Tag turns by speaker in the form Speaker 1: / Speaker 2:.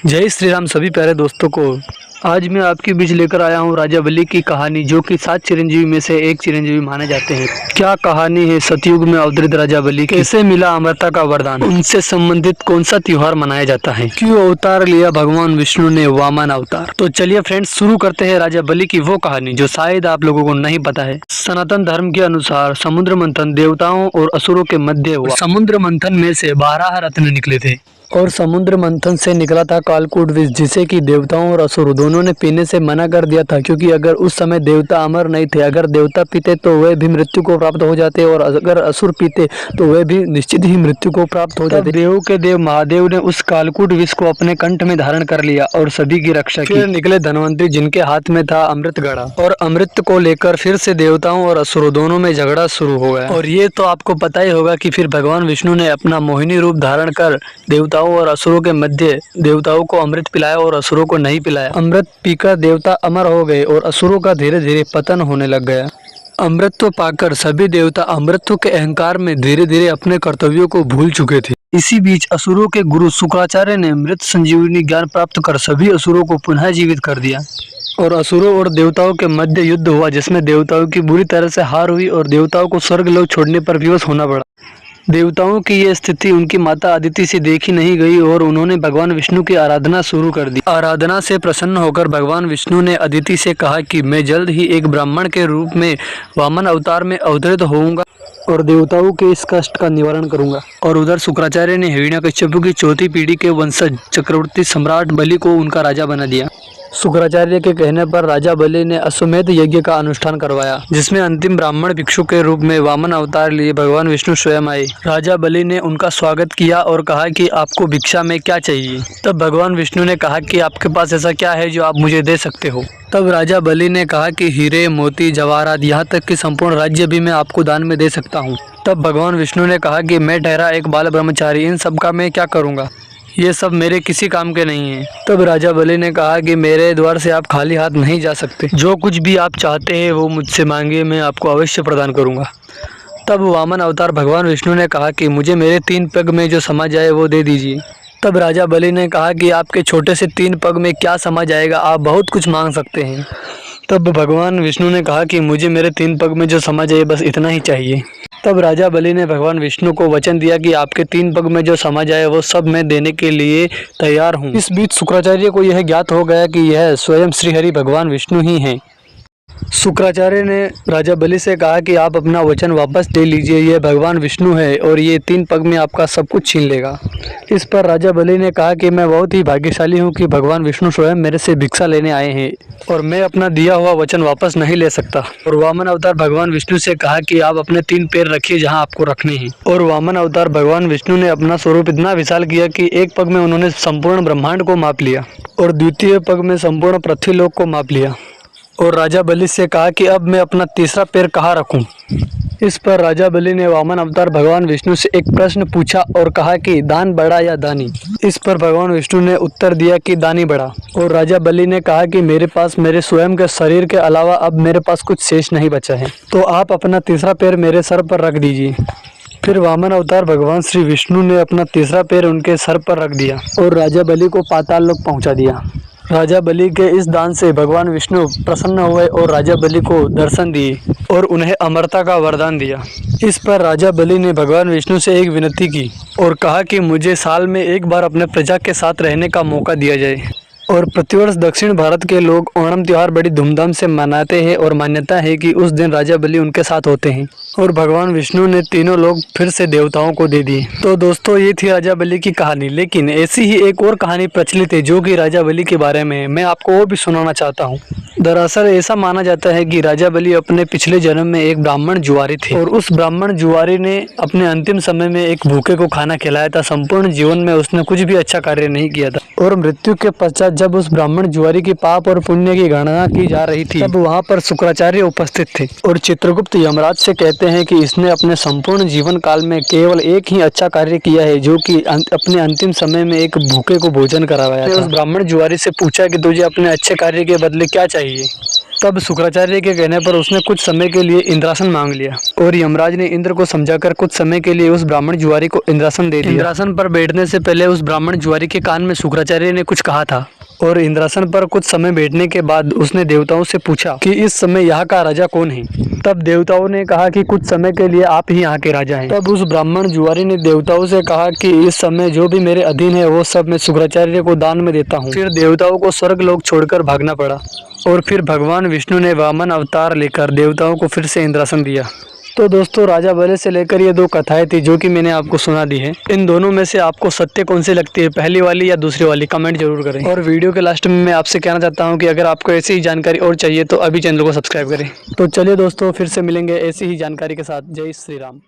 Speaker 1: जय श्री राम सभी प्यारे दोस्तों को। आज मैं आपके बीच लेकर आया हूँ राजा बलि की कहानी, जो कि 7 चिरंजीवी में से एक चिरंजीवी माने जाते हैं। क्या कहानी है सतयुग में अवतरित राजा बलि, कैसे मिला अमरता का वरदान, उनसे संबंधित कौन सा त्योहार मनाया जाता है, क्यों अवतार लिया भगवान विष्णु ने वामन अवतार। तो चलिए फ्रेंड्स, शुरू करते हैं राजा बलि की वो कहानी जो शायद आप लोगों को नहीं पता है। सनातन धर्म के अनुसार समुद्र मंथन देवताओं और असुरों के मध्य हुआ। समुद्र मंथन में से 12 रत्न निकले थे और समुद्र मंथन से निकला था कालकूट विष, जिसे कि देवताओं और असुर दोनों ने पीने से मना कर दिया था, क्योंकि अगर उस समय देवता अमर नहीं थे। अगर देवता पीते तो वे भी मृत्यु को प्राप्त हो जाते और अगर असुर पीते तो वे भी निश्चित ही मृत्यु को प्राप्त हो जाते। देव के देव महादेव ने उस कालकूट विष को अपने कंठ में धारण कर लिया और सभी की रक्षा की। फिर निकले धनवंतरी, जिनके हाथ में था अमृत घड़ा, और अमृत को लेकर फिर से देवताओं और असुरों दोनों में झगड़ा शुरू हो गया। और ये तो आपको पता ही होगा कि फिर भगवान विष्णु ने अपना मोहिनी रूप धारण कर देवताओं और असुरों के मध्य देवताओं को अमृत पिलाया और असुरों को नहीं पिलाया। अमृत पीकर देवता अमर हो गए और असुरों का धीरे धीरे पतन होने लग गया। अमृतत्व पाकर सभी देवता अमृतत्व के अहंकार में धीरे धीरे अपने कर्तव्यों को भूल चुके थे। इसी बीच असुरों के गुरु शुक्राचार्य ने मृत संजीवनी ज्ञान प्राप्त कर सभी असुरों को पुनः जीवित कर दिया और असुरों और देवताओं के मध्य युद्ध हुआ, जिसमें देवताओं की बुरी तरह से हार हुई और देवताओं को स्वर्ग लोक छोड़ने पर विवश होना पड़ा। देवताओं की यह स्थिति उनकी माता अदिति से देखी नहीं गई और उन्होंने भगवान विष्णु की आराधना शुरू कर दी। आराधना से प्रसन्न होकर भगवान विष्णु ने अदिति से कहा कि मैं जल्द ही एक ब्राह्मण के रूप में वामन अवतार में अवतरित होऊंगा और देवताओं के इस कष्ट का निवारण करूंगा। और उधर शुक्राचार्य ने हिरण्यकश्यप की चौथी पीढ़ी के वंशज चक्रवर्ती सम्राट बलि को उनका राजा बना दिया। शुक्राचार्य के कहने पर राजा बलि ने अश्वमेध यज्ञ का अनुष्ठान करवाया, जिसमें अंतिम ब्राह्मण भिक्षु के रूप में वामन अवतार लिए भगवान विष्णु स्वयं आए। राजा बलि ने उनका स्वागत किया और कहा कि आपको भिक्षा में क्या चाहिए। तब भगवान विष्णु ने कहा कि आपके पास ऐसा क्या है जो आप मुझे दे सकते हो। तब राजा बलि ने कहा कि हीरे, मोती, जवाहरात, यहाँ तक कि संपूर्ण राज्य भी मैं आपको दान में दे सकता हूँ। तब भगवान विष्णु ने कहा कि मैं ठहरा एक बाल ब्रह्मचारी, इन सब का मैं क्या करूँगा, ये सब मेरे किसी काम के नहीं हैं। तब राजा बलि ने कहा कि मेरे द्वार से आप खाली हाथ नहीं जा सकते, जो कुछ भी आप चाहते हैं वो मुझसे मांगिए, मैं आपको अवश्य प्रदान करूंगा। तब वामन अवतार भगवान विष्णु ने कहा कि मुझे मेरे 3 पग में जो समा जाए वो दे दीजिए। तब राजा बलि ने कहा कि आपके छोटे से 3 पग में क्या समा जाएगा, आप बहुत कुछ मांग सकते हैं। तब भगवान विष्णु ने कहा कि मुझे मेरे 3 पग में जो समा जाए बस इतना ही चाहिए। तब राजा बलि ने भगवान विष्णु को वचन दिया कि आपके 3 पग में जो समा जाए वो सब मैं देने के लिए तैयार हूँ। इस बीच शुक्राचार्य को यह ज्ञात हो गया कि यह स्वयं श्रीहरि भगवान विष्णु ही हैं। शुक्राचार्य ने राजा बलि से कहा कि आप अपना वचन वापस ले लीजिए, यह भगवान विष्णु है और ये 3 पग में आपका सब कुछ छीन लेगा। इस पर राजा बलि ने कहा कि मैं बहुत ही भाग्यशाली हूँ कि भगवान विष्णु स्वयं मेरे से भिक्षा लेने आए हैं और मैं अपना दिया हुआ वचन वापस नहीं ले सकता। और वामन अवतार भगवान विष्णु से कहा कि आप अपने 3 पैर रखिए जहाँ आपको रखने हैं। और वामन अवतार भगवान विष्णु ने अपना स्वरूप इतना विशाल किया कि एक पग में उन्होंने संपूर्ण ब्रह्मांड को माप लिया और द्वितीय पग में संपूर्ण पृथ्वीलोक को माप लिया। और राजा बलि से कहा कि अब मैं अपना तीसरा पैर कहाँ रखूं। इस पर राजा बलि ने वामन अवतार भगवान विष्णु से एक प्रश्न पूछा और कहा कि दान बड़ा या दानी। इस पर भगवान विष्णु ने उत्तर दिया कि दानी बड़ा। और राजा बलि ने कहा कि मेरे पास मेरे स्वयं के शरीर के अलावा अब मेरे पास कुछ शेष नहीं बचा है, तो आप अपना तीसरा पैर मेरे सर पर रख दीजिए। फिर वामन अवतार भगवान श्री विष्णु ने अपना तीसरा पैर उनके सर पर रख दिया और राजा बलि को पाताल लोक पहुँचा दिया। राजा बलि के इस दान से भगवान विष्णु प्रसन्न हुए और राजा बलि को दर्शन दिए और उन्हें अमरता का वरदान दिया। इस पर राजा बलि ने भगवान विष्णु से एक विनती की और कहा कि मुझे साल में एक बार अपने प्रजा के साथ रहने का मौका दिया जाए। और प्रतिवर्ष दक्षिण भारत के लोग ओणम त्योहार बड़ी धूमधाम से मनाते हैं और मान्यता है कि उस दिन राजा बलि उनके साथ होते हैं। और भगवान विष्णु ने तीनों लोग फिर से देवताओं को दे दिए। तो दोस्तों, ये थी राजा बलि की कहानी। लेकिन ऐसी ही एक और कहानी प्रचलित है जो कि राजा बलि के बारे में है। मैं आपको वो भी सुनाना चाहता हूँ। दरअसल ऐसा माना जाता है कि राजा बलि अपने पिछले जन्म में एक ब्राह्मण जुआरी थे और उस ब्राह्मण जुआरी ने अपने अंतिम समय में एक भूखे को खाना खिलाया था। संपूर्ण जीवन में उसने कुछ भी अच्छा कार्य नहीं किया था और मृत्यु के पश्चात जब उस ब्राह्मण जुआरी की पाप और पुण्य की गणना की जा रही थी, तब वहाँ पर शुक्राचार्य उपस्थित थे और चित्रगुप्त यमराज से कहते हैं कि इसने अपने संपूर्ण जीवन काल में केवल एक ही अच्छा कार्य किया है, जो कि अपने अंतिम समय में एक भूखे को भोजन कराया था। उस ब्राह्मण जुआरी से पूछा कि तुझे अपने अच्छे कार्य के बदले क्या चाहिए। तब शुक्राचार्य के कहने पर उसने कुछ समय के लिए इंद्रासन मांग लिया और यमराज ने इंद्र को समझाकर कुछ समय के लिए उस ब्राह्मण जुआरी को इंद्रासन दे दिया। इंद्रासन पर बैठने से पहले उस ब्राह्मण जुआरी के कान में शुक्राचार्य ने कुछ कहा था और इंद्रासन पर कुछ समय बैठने के बाद उसने देवताओं से पूछा कि इस समय यहाँ का राजा कौन है। तब देवताओं ने कहा कि कुछ समय के लिए आप ही यहाँ के राजा हैं। तब उस ब्राह्मण जुआरी ने देवताओं से कहा कि इस समय जो भी मेरे अधीन है वो सब मैं शुक्राचार्य को दान में देता हूँ। फिर देवताओं को स्वर्ग लोक छोड़कर भागना पड़ा और फिर भगवान विष्णु ने वामन अवतार लेकर देवताओं को फिर से इंद्रासन दिया। तो दोस्तों, राजा बलि से लेकर ये दो कथाएं थी जो कि मैंने आपको सुना दी है। इन दोनों में से आपको सत्य कौन सी लगती है, पहली वाली या दूसरी वाली, कमेंट जरूर करें। और वीडियो के लास्ट में मैं आपसे कहना चाहता हूं कि अगर आपको ऐसी ही जानकारी और चाहिए तो अभी चैनल को सब्सक्राइब करें। तो चलिए दोस्तों, फिर से मिलेंगे ऐसी ही जानकारी के साथ। जय श्री राम।